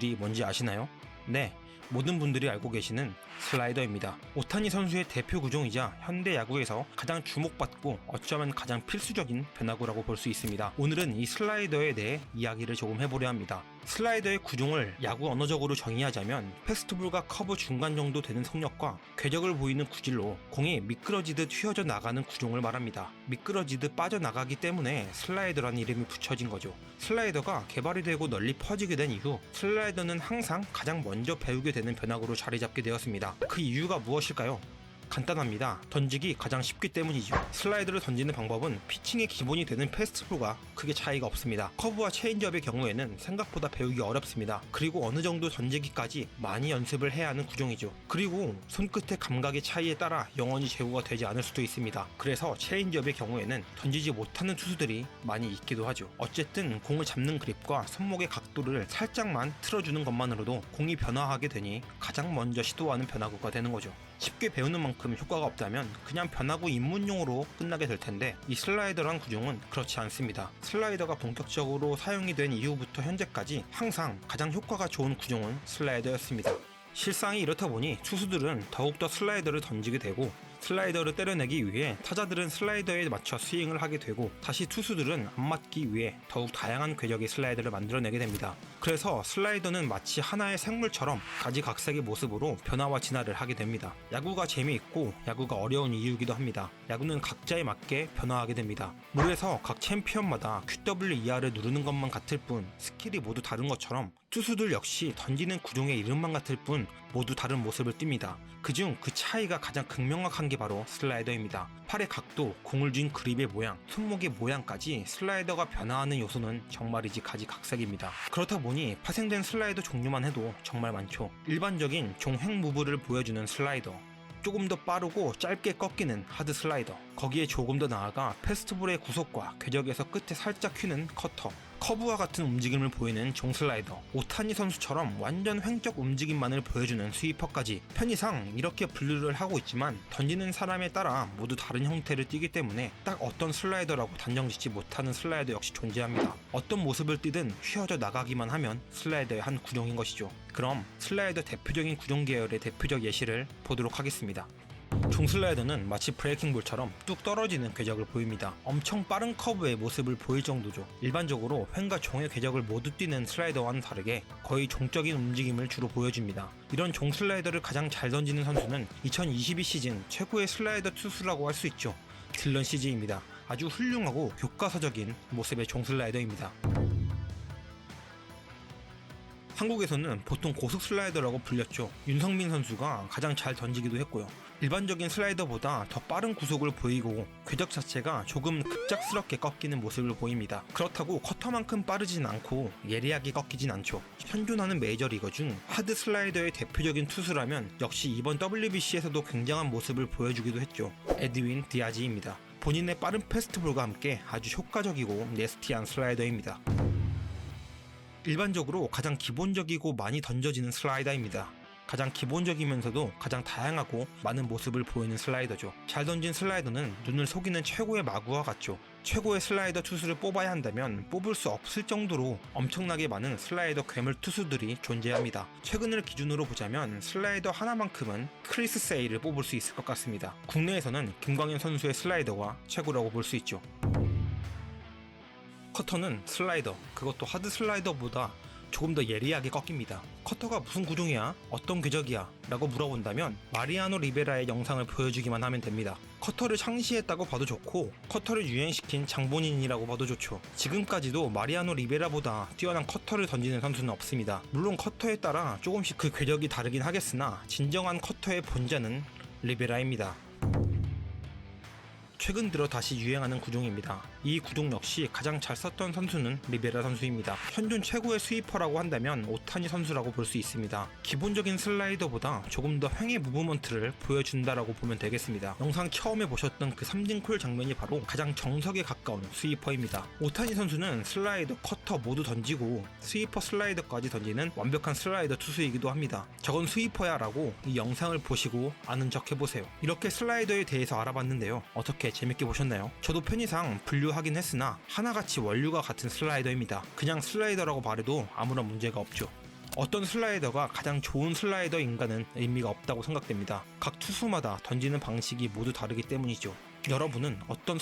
구질이 뭔지 아시나요? 네, 모든 분들이 알고 계시는 슬라이더입니다. 오타니 선수의 대표 구종이자 현대 야구에서 가장 주목받고 어쩌면 가장 필수적인 변화구라고 볼 수 있습니다. 오늘은 이 슬라이더에 대해 이야기를 조금 해보려 합니다. 슬라이더의 구종을 야구 언어적으로 정의하자면 패스트볼과 커브 중간 정도 되는 속력과 궤적을 보이는 구질로 공이 미끄러지듯 휘어져 나가는 구종을 말합니다. 미끄러지듯 빠져나가기 때문에 슬라이더라는 이름이 붙여진 거죠. 슬라이더가 개발이 되고 널리 퍼지게 된 이후 슬라이더는 항상 가장 먼저 배우게 되는 변화구로 자리 잡게 되었습니다. 그 이유가 무엇일까요? 간단합니다. 던지기 가장 쉽기 때문이죠. 슬라이더를 던지는 방법은 피칭의 기본이 되는 패스트볼과 크게 차이가 없습니다. 커브와 체인지업의 경우에는 생각보다 배우기 어렵습니다. 그리고 어느 정도 던지기까지 많이 연습을 해야 하는 구종이죠. 그리고 손끝의 감각의 차이에 따라 영원히 제구가 되지 않을 수도 있습니다. 그래서 체인지업의 경우에는 던지지 못하는 투수들이 많이 있기도 하죠. 어쨌든 공을 잡는 그립과 손목의 각도를 살짝만 틀어주는 것만으로도 공이 변화하게 되니 가장 먼저 시도하는 변화구가 되는 거죠. 쉽게 배우는 만큼 효과가 없다면 그냥 변화구 입문용으로 끝나게 될 텐데 이 슬라이더란 구종은 그렇지 않습니다. 슬라이더가 본격적으로 사용이 된 이후부터 현재까지 항상 가장 효과가 좋은 구종은 슬라이더였습니다. 실상이 이렇다 보니 투수들은 더욱더 슬라이더를 던지게 되고 슬라이더를 때려내기 위해 타자들은 슬라이더에 맞춰 스윙을 하게 되고 다시 투수들은 안 맞기 위해 더욱 다양한 궤적의 슬라이더를 만들어내게 됩니다. 그래서 슬라이더는 마치 하나의 생물처럼 가지각색의 모습으로 변화와 진화를 하게 됩니다. 야구가 재미있고 야구가 어려운 이유이기도 합니다. 야구는 각자에 맞게 변화하게 됩니다. 물에서 각 챔피언마다 QWER을 누르는 것만 같을 뿐 스킬이 모두 다른 것처럼 투수들 역시 던지는 구종의 이름만 같을 뿐 모두 다른 모습을 띱니다. 그중 그 차이가 가장 극명확한 게 바로 슬라이더입니다. 팔의 각도, 공을 쥔 그립의 모양, 손목의 모양까지 슬라이더가 변화하는 요소는 정말이지 가지각색입니다. 그렇다 보니 파생된 슬라이더 종류만 해도 정말 많죠. 일반적인 종횡 무브를 보여주는 슬라이더, 조금 더 빠르고 짧게 꺾이는 하드 슬라이더, 거기에 조금 더 나아가 패스트볼의 구속과 궤적에서 끝에 살짝 휘는 커터, 커브와 같은 움직임을 보이는 종 슬라이더, 오타니 선수처럼 완전 횡적 움직임만을 보여주는 스위퍼까지 편의상 이렇게 분류를 하고 있지만 던지는 사람에 따라 모두 다른 형태를 띠기 때문에 딱 어떤 슬라이더라고 단정짓지 못하는 슬라이더 역시 존재합니다. 어떤 모습을 띠든 휘어져 나가기만 하면 슬라이더의 한 구종인 것이죠. 그럼 슬라이더 대표적인 구종 계열의 대표적 예시를 보도록 하겠습니다. 종 슬라이더는 마치 브레이킹볼처럼 뚝 떨어지는 궤적을 보입니다. 엄청 빠른 커브의 모습을 보일 정도죠. 일반적으로 횡과 종의 궤적을 모두 뛰는 슬라이더와는 다르게 거의 종적인 움직임을 주로 보여줍니다. 이런 종 슬라이더를 가장 잘 던지는 선수는 2022 시즌 최고의 슬라이더 투수라고 할 수 있죠. 딜런 CJ입니다. 아주 훌륭하고 교과서적인 모습의 종 슬라이더입니다. 한국에서는 보통 고속 슬라이더라고 불렸죠. 윤성민 선수가 가장 잘 던지기도 했고요. 일반적인 슬라이더보다 더 빠른 구속을 보이고 궤적 자체가 조금 급작스럽게 꺾이는 모습을 보입니다. 그렇다고 커터만큼 빠르진 않고 예리하게 꺾이진 않죠. 현존하는 메이저리거 중 하드 슬라이더의 대표적인 투수라면 역시 이번 WBC에서도 굉장한 모습을 보여주기도 했죠. 에드윈 디아지입니다. 본인의 빠른 패스트볼과 함께 아주 효과적이고 네스티한 슬라이더입니다. 일반적으로 가장 기본적이고 많이 던져지는 슬라이더입니다. 가장 기본적이면서도 가장 다양하고 많은 모습을 보이는 슬라이더죠. 잘 던진 슬라이더는 눈을 속이는 최고의 마구와 같죠. 최고의 슬라이더 투수를 뽑아야 한다면 뽑을 수 없을 정도로 엄청나게 많은 슬라이더 괴물 투수들이 존재합니다. 최근을 기준으로 보자면 슬라이더 하나만큼은 크리스 세이를 뽑을 수 있을 것 같습니다. 국내에서는 김광현 선수의 슬라이더가 최고라고 볼 수 있죠. 커터는 슬라이더, 그것도 하드 슬라이더보다 조금 더 예리하게 꺾입니다. 커터가 무슨 구종이야? 어떤 궤적이야? 라고 물어본다면 마리아노 리베라의 영상을 보여주기만 하면 됩니다. 커터를 창시했다고 봐도 좋고 커터를 유행시킨 장본인이라고 봐도 좋죠. 지금까지도 마리아노 리베라보다 뛰어난 커터를 던지는 선수는 없습니다. 물론 커터에 따라 조금씩 그 궤적이 다르긴 하겠으나 진정한 커터의 본자는 리베라입니다. 최근 들어 다시 유행하는 구종입니다. 이 구종 역시 가장 잘 썼던 선수는 리베라 선수입니다. 현존 최고의 스위퍼라고 한다면 오타니 선수라고 볼 수 있습니다. 기본적인 슬라이더보다 조금 더 횡의 무브먼트를 보여준다라고 보면 되겠습니다. 영상 처음에 보셨던 그 삼진콜 장면이 바로 가장 정석에 가까운 스위퍼입니다. 오타니 선수는 슬라이더, 커터 모두 던지고 스위퍼 슬라이더까지 던지는 완벽한 슬라이더 투수이기도 합니다. 저건 스위퍼야 라고 이 영상을 보시고 아는 척 해보세요. 이렇게 슬라이더에 대해서 알아봤는데요. 어떻게 재밌게 보셨나요? 저도 편의상 분류하긴 했으나 하나같이 원류가 같은 슬라이더입니다. 그냥 슬라이더라고 말해도 아무런 문제가 없죠. 어떤 슬라이더가 가장 좋은 슬라이더인가는 의미가 없다고 생각됩니다. 각 투수마다 던지는 방식이 모두 다르기 때문이죠. 여러분은 어떤